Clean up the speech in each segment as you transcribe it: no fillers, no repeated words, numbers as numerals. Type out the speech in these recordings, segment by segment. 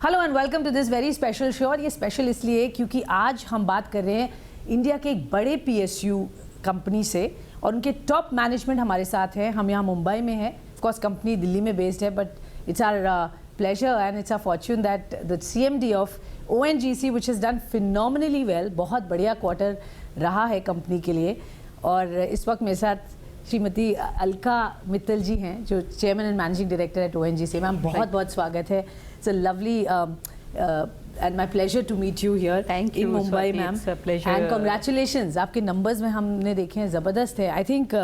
Hello and welcome to this very special show. और ये special इसलिए क्योंकि आज हम बात कर रहे हैं इंडिया के एक बड़े पीएसयू कंपनी से और उनके टॉप मैनेजमेंट हमारे साथ है। हम यहाँ मुंबई में हैं, ऑफ कोर्स कंपनी दिल्ली में बेस्ड है, but it's our pleasure and it's our fortune that the CMD of ONGC which has done phenomenally well. बहुत बढ़िया क्वार्टर रहा है कंपनी के लिए। और इस वक्त मेरे साथ श्रीमती अलका मित्तल जी हैं जो chairman and managing director at ONGC। Ma'am बहुत बहुत स्वागत है। It's a lovely and my pleasure to meet you here in Mumbai ma'am. And congratulations, आपके नंबर्स में हमने देखे हैं ज़बरदस्त है। I think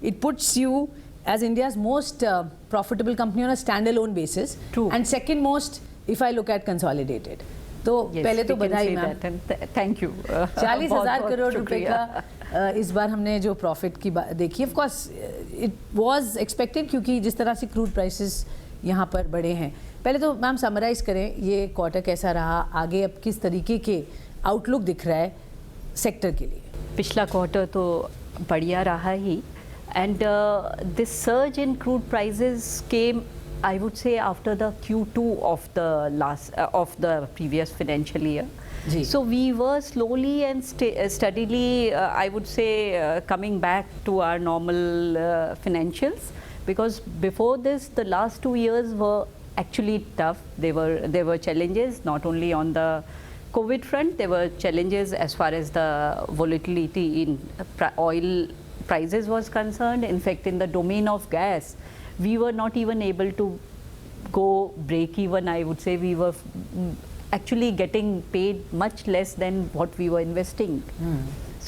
it puts you as India's most profitable company on a standalone basis. True. And second most if I look at consolidated. तो yes, पहले तो बधाई मैम। Thank you. 40,000 करोड़ रुपए का इस बार हमने जो प्रॉफिट की देखी, of course it was expected क्योंकि जिस तरह से क्रूड प्राइसेस यहाँ पर बढ़े हैं। पहले तो मैम समराइज करें ये क्वार्टर कैसा रहा, आगे अब किस तरीके के आउटलुक दिख रहा है सेक्टर के लिए? पिछला क्वार्टर तो बढ़िया रहा ही, and this surge in crude prices came, I would say, after the Q2 of the previous financial year. So we were slowly and steadily, I would say, coming back to our normal financials, because before this the last 2 years were actually tough. There were challenges not only on the COVID front, there were challenges as far as the volatility in oil prices was concerned. In fact, in the domain of gas, we were not even able to go break even. I would say we were actually getting paid much less than what we were investing.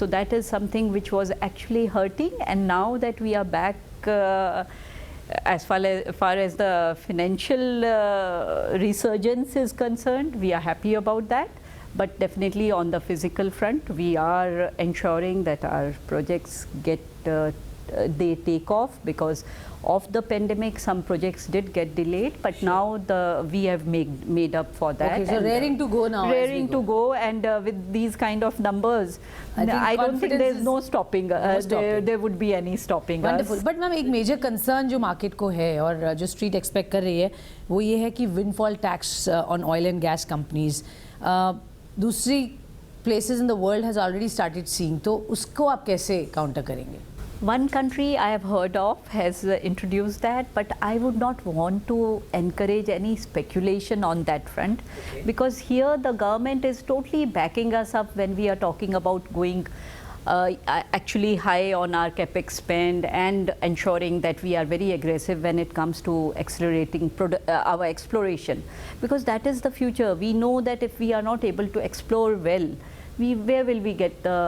So that is something which was actually hurting. And now that we are back, as far as the financial resurgence is concerned, we are happy about that. But definitely on the physical front, we are ensuring that our projects they take off. Because of the pandemic, some projects did get delayed, but now we have made up for that. Okay, so raring to go now. Raring to go, and with these kind of numbers, I don't think there's no stopping. There would be any stopping. Wonderful. But ma'am एक major concern जो market को है और जो street expect कर रही है वो ये है कि windfall tax on oil and gas companies दूसरी places in the world has already started seeing, तो उसको आप कैसे काउंटर करेंगे? One country I have heard of has introduced that, but I would not want to encourage any speculation on that front. Okay. Because here the government is totally backing us up when we are talking about going actually high on our capex spend and ensuring that we are very aggressive when it comes to accelerating our exploration, because that is the future. We know that if we are not able to explore well, where will we get the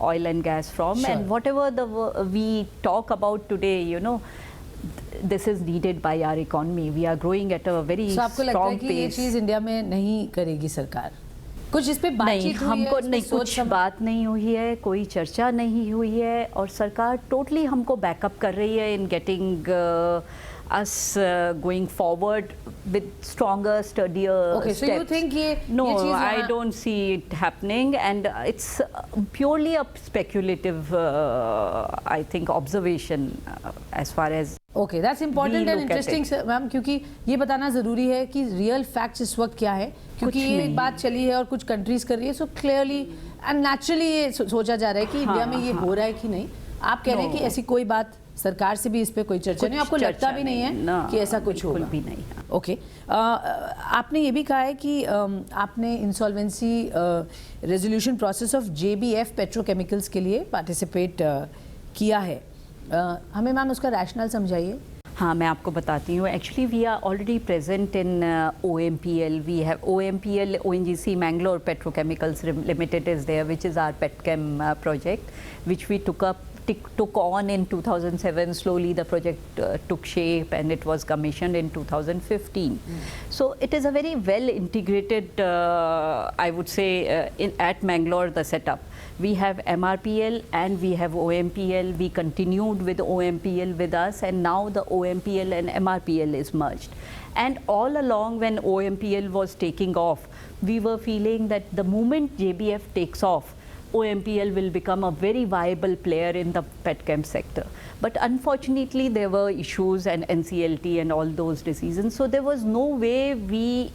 oil and gas from? Sure. And whatever we talk about today, you know, this is needed by our economy. We are growing at a very strong pace. आपको लगता है कि ये चीज़ India में नहीं करेगी सरकार? कुछ इस पे बातचीत हुई है? हमको नहीं, कुछ बात नहीं हुई है, कोई चर्चा नहीं हुई है, और सरकार टोटली हमको बैकअप कर रही है in getting us going forward with stronger, sturdier steps. So you think no, I don't see it happening, and it's purely a speculative, I think, observation as far as. Okay, that's important and interesting, ma'am, क्योंकि ये बताना ज़रूरी है कि real facts इस वक्त क्या है, क्योंकि ये एक बात चली है और कुछ कंट्रीज कर रही है, सो क्लियरली एंड नेचुरली ये सोचा जा रहा है कि इंडिया में ये हो रहा है कि नहीं। आप कह रहे हैं कि ऐसी कोई बात सरकार से भी इस पे कोई चर्चा नहीं, आपको लगता भी नहीं है कि ऐसा कुछ होगा? भी नहीं। ओके, आपने ये भी कहा है कि आपने insolvency resolution process of JBF petrochemicals के लिए पार्टिसिपेट किया है। हमें मैम उसका रैशनल समझाइए। हाँ, मैं आपको बताती हूँ। Actually we are already present in OMPL. We have OMPL, ONGC Mangalore Petrochemicals Limited is there, which is our petchem project, which we took on in 2007. Slowly the project took shape and it was commissioned in 2015. So it is a very well integrated, I would say, at Mangalore, the setup. We have MRPL and we have OMPL. We continued with OMPL with us, and now the OMPL and MRPL is merged. And all along when OMPL was taking off, we were feeling that the moment JBF takes off, OMPL will become a very viable player in the petchem sector. But unfortunately, there were issues and NCLT and all those decisions. So there was no way we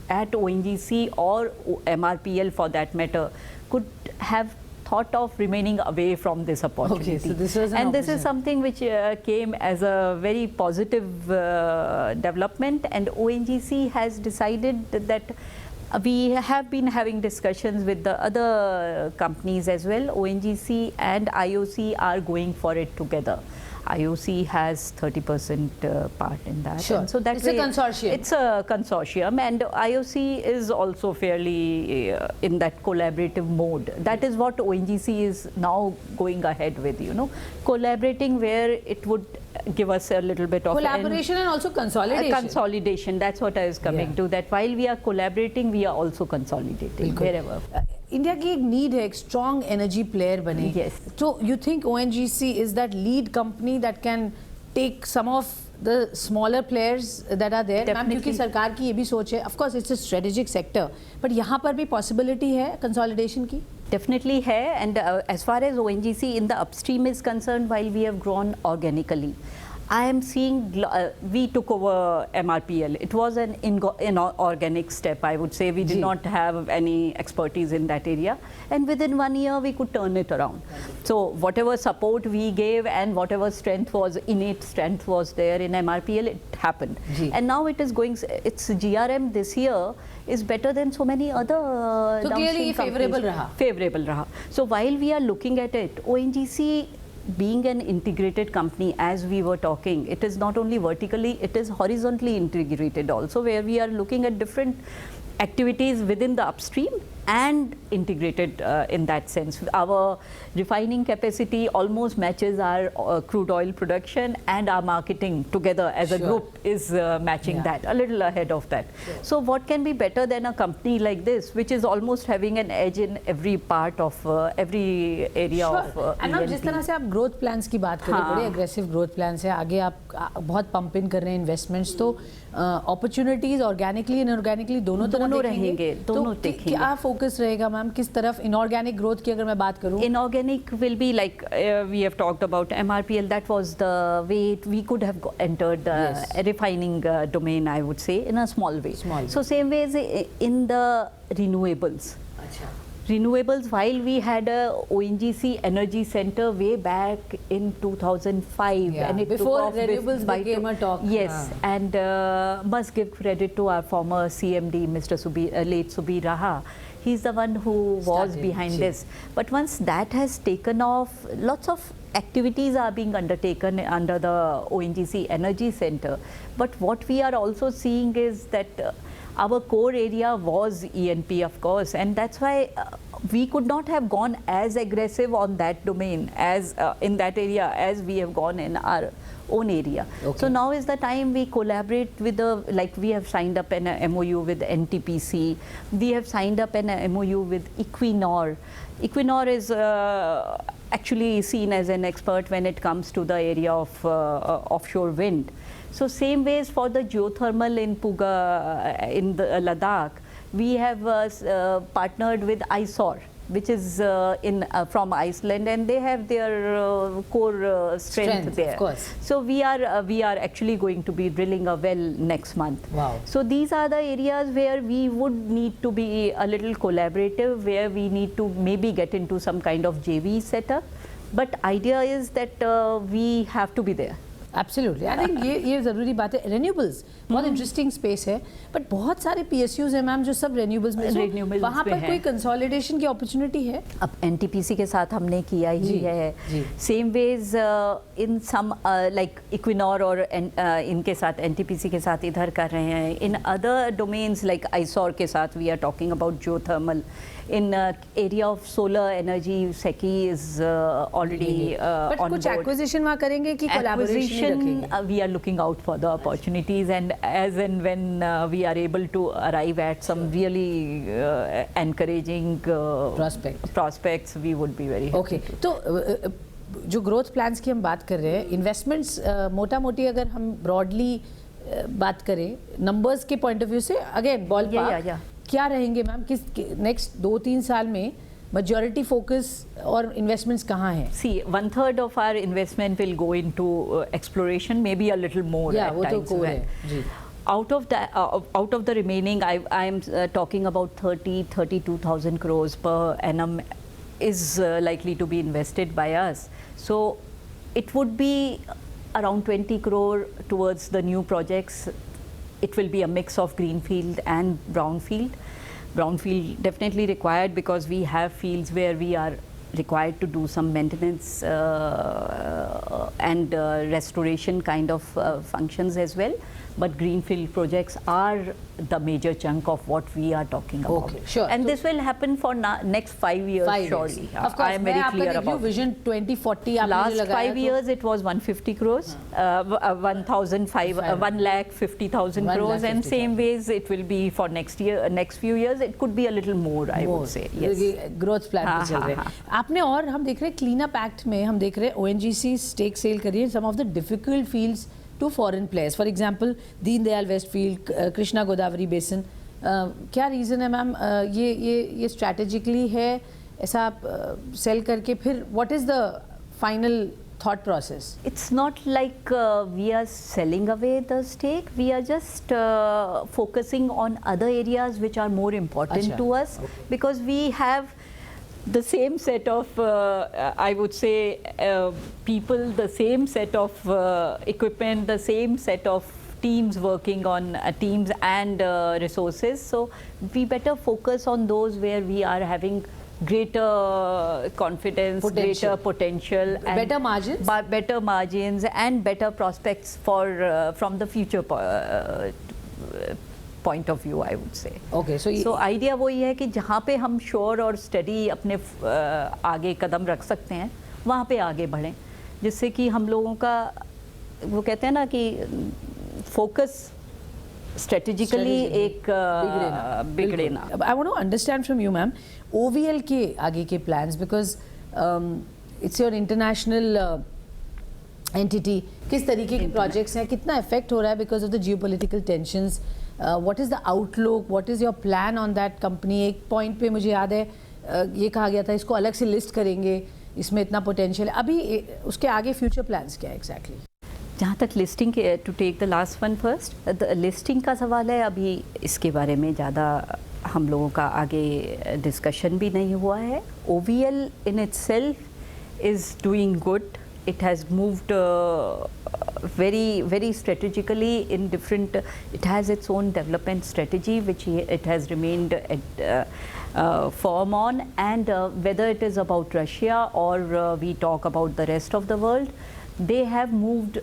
at ONGC or MRPL for that matter could have thought of remaining away from this opportunity. Okay, so this was this is something which came as a very positive development, and ONGC has decided that we have been having discussions with the other companies as well. ONGC and IOC are going for it together. IOC has 30% part in that. Sure. And so that It's a consortium. It's a consortium, and IOC is also fairly in that collaborative mode. That is what ONGC is now going ahead with, you know, collaborating where it would give us a little bit of collaboration and also consolidation. Consolidation, that's what I was coming to, that while we are collaborating, we are also consolidating wherever. India की एक need है, एक strong energy player बने. Yes. So you think ONGC is that lead company that can take some of the smaller players that are there? Ma'am, क्योंकि सरकार की ये भी सोच है, of course it's a strategic sector, but यहाँ पर भी possibility है consolidation की? Definitely hai, and as far as ONGC in the upstream is concerned, while we have grown organically, I am seeing we took over MRPL. It was an inorganic step, I would say. We did not have any expertise in that area, and within 1 year we could turn it around. So whatever support we gave and whatever strength was, innate strength was there in MRPL, it happened. And now it is going, its GRM this year is better than so many other so clearly favorable raha. Favorable raha. So while we are looking at it, ONGC being an integrated company, as we were talking, it is not only vertically, it is horizontally integrated also, where we are looking at different activities within the upstream and integrated in that sense. Our refining capacity almost matches our crude oil production, and our marketing together as a group is matching that, a little ahead of that. So what can be better than a company like this, which is almost having an edge in every part of every area of and अब जिस तरह से आप growth plans की बात करें, बड़े aggressive growth plans है, आगे आप बहुत pump in कर रहे हैं investments, तो opportunities organically and inorganically दोनों तरह रहेंगे, दोनों देखेंगे. क्या focus रहेगा मैम, किस तरफ? inorganic growth की अगर मैं बात करूँ, inorganic will be like we have talked about MRPL. That was the way we could have entered the refining domain, I would say, in a small way. So same way as in the renewables. Renewables, while we had a ONGC Energy Center way back in 2005, and it before renewables became a talk. Yes, and must give credit to our former CMD, Mr. late Subir Raha. He's the one who was behind this. But once that has taken off, lots of activities are being undertaken under the ONGC Energy Center. But what we are also seeing is that our core area was E&P, of course, and that's why we could not have gone as aggressive on that domain as in that area as we have gone in our own area. So now is the time we collaborate with the, like we have signed up an MOU with NTPC, we have signed up an MOU with Equinor. Equinor is actually seen as an expert when it comes to the area of offshore wind. So same ways for the geothermal in Puga, in the Ladakh, we have partnered with ISOR, which is from Iceland, and they have their core strength there. Of course. So we are actually going to be drilling a well next month. Wow. So these are the areas where we would need to be a little collaborative, where we need to maybe get into some kind of JV setup. But idea is that we have to be there. Absolutely. I think ये ज़रूरी बात है. Renewables बहुत interesting space है, but बहुत सारे PSUs हैं ma'am जो सब renewables में हैं. वहाँ पर कोई consolidation की opportunity है? अब NTPC के साथ हमने किया ही है. Same ways in some like Equinor और इनके साथ NTPC के साथ इधर कर रहे हैं. In other domains like ISOR के साथ we are talking about geothermal. In area of solar energy, SECI is already on board. कुछ acquisition वहाँ करेंगे कि collaboration रखेंगे? We are looking out for the opportunities, and as and when we are able to arrive at some really encouraging prospects, we would be very happy. Okay. तो जो growth plans की हम बात कर रहे हैं, investments मोटा मोटी अगर हम broadly बात करें, numbers के point of view से, again ballpark, क्या रहेंगे मैम, किस नेक्स्ट 2-3 साल में majority focus और investments कहाँ हैं? See, 1/3 of our investment will go into exploration, maybe a little more at times. वो तो core है. जी. out of the remaining, I am talking about 32,000 crores per annum is likely to be invested by us. So it would be around 20 crore towards the new projects. It will be a mix of greenfield and brownfield. Brownfield definitely required because we have fields where we are required to do some maintenance and restoration kind of functions as well. But greenfield projects are the major chunk of what we are talking about. Okay, sure. And so this will happen for next 5 years, surely. Of course, I am very clear about Vision 2040 last 5 years it was 150 crores, 1,50,000 crores, and same ways it will be for next year, next few years. It could be a little more, I would say. Yes. Growth plan पे चल रहे हैं आपने, और हम देख रहे हैं क्लीन अप एक्ट में हम देख रहे हैं ONGC स्टेक सेल करिए some of the difficult fields to foreign players, for example Deendayal west field, Krishna Godavari basin. क्या रीज़न है मैम ये स्ट्रैटेजिकली है ऐसा आप सेल करके, फिर what is the final thought process? It's not like we are selling away the stake. We are just focusing on other areas which are more important to us, because we have the same set of, I would say, people, the same set of equipment, the same set of teams working on teams and resources. So we better focus on those where we are having greater confidence, greater potential, and better margins and better prospects for from the future point of view, I would say. Okay, so idea वही है कि जहाँ पे हम sure और steady अपने आगे कदम रख सकते हैं वहाँ पे आगे बढ़ें, जिससे कि हम लोगों का वो कहते हैं ना कि focus strategically एक बिगड़े ना. I want to understand from you, ma'am, OVL के आगे के plans, because it's your international entity. किस तरीके के projects हैं, कितना effect हो रहा है because of the geopolitical tensions? What is the outlook? What is your plan on that company? एक point पे मुझे याद है ये कहा गया था इसको अलग से list करेंगे, इसमें इतना potential है. अभी उसके आगे future plans क्या है exactly? जहाँ तक लिस्टिंग के, to take the last one first, listing का सवाल है, अभी इसके बारे में ज़्यादा हम लोगों का आगे डिस्कशन भी नहीं हुआ है. OVL in itself is doing good. It has moved very strategically in different, it has its own development strategy which it has remained firm on, and whether it is about Russia or we talk about the rest of the world, they have moved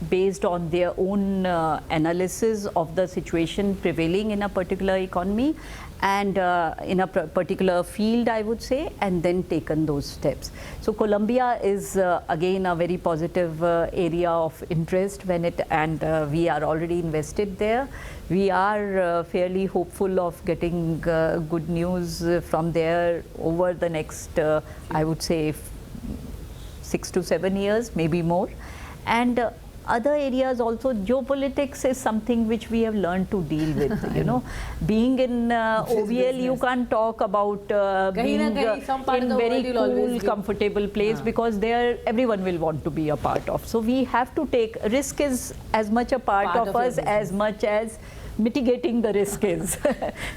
based on their own analysis of the situation prevailing in a particular economy and in a particular field, I would say, and then taken those steps. So Colombia is again a very positive area of interest when it, and we are already invested there. We are fairly hopeful of getting good news from there over the next, I would say, 6 to 7 years, maybe more. And other areas also, geopolitics is something which we have learned to deal with. You know, being in OVL, you can't talk about being in very cool, comfortable place, because there everyone will want to be a part of. So we have to take, risk is as much a part of us as much as mitigating the risk is.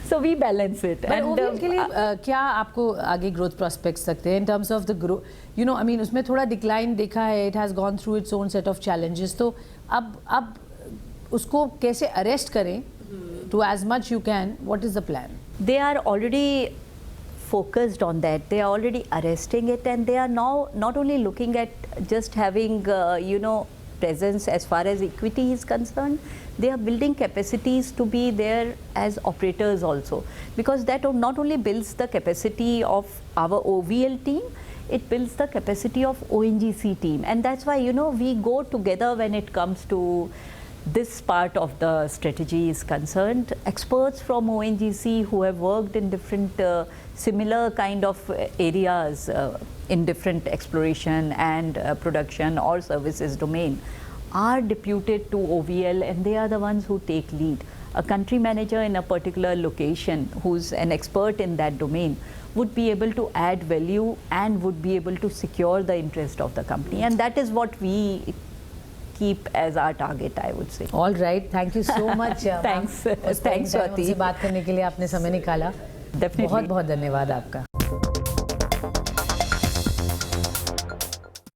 So we balance it. But OVL के लिए क्या आपको आगे growth prospects लगते हैं in terms of the growth? You know, I mean, उसमें थोड़ा decline देखा है. It has gone through its own set of challenges. तो अब उसको कैसे arrest करें? To as much you can. What is the plan? They are already focused on that. They are already arresting it, and they are now not only looking at just having you know, presence as far as equity is concerned. They are building capacities to be there as operators also, because that not only builds the capacity of our OVL team, it builds the capacity of ONGC team. And that's why, you know, we go together when it comes to this part of the strategy is concerned. Experts from ONGC who have worked in different similar kind of areas in different exploration and production or services domain are deputed to OVL, and they are the ones who take lead. A country manager in a particular location who's an expert in that domain would be able to add value and would be able to secure the interest of the company, and that is what we keep as our target, I would say. All right, thank you so much. Thanks, thanks, Swati. बात करने के लिए आपने समय निकाला, Definitely. बहुत बहुत धन्यवाद आपका।